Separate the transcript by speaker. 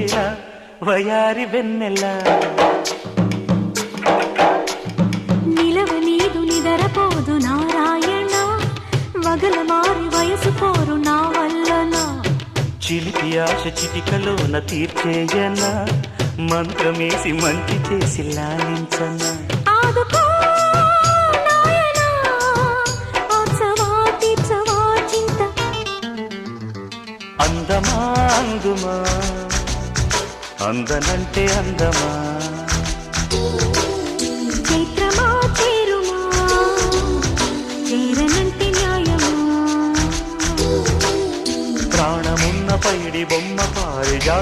Speaker 1: ఇలా వయారి వెన్నెల
Speaker 2: నిలవ నీదు నిదరపోదు నారాయణ వగల మారి వయసు పోరు నా వల్లన
Speaker 1: చిలిపి ఆశ చిటికలోన తీర్చేయన మంత్రమేసి మంచి చేసి లాలించన
Speaker 2: ఆదుకో నాయనా ఆచవా తీర్చవా చింత
Speaker 1: అందమా అందుమా అందనంటే అందమా
Speaker 2: చైత్రమా చేరుమా చేరనంటే న్యాయమా
Speaker 1: ప్రాణమున్న పైడి బొమ్మ పారిజాత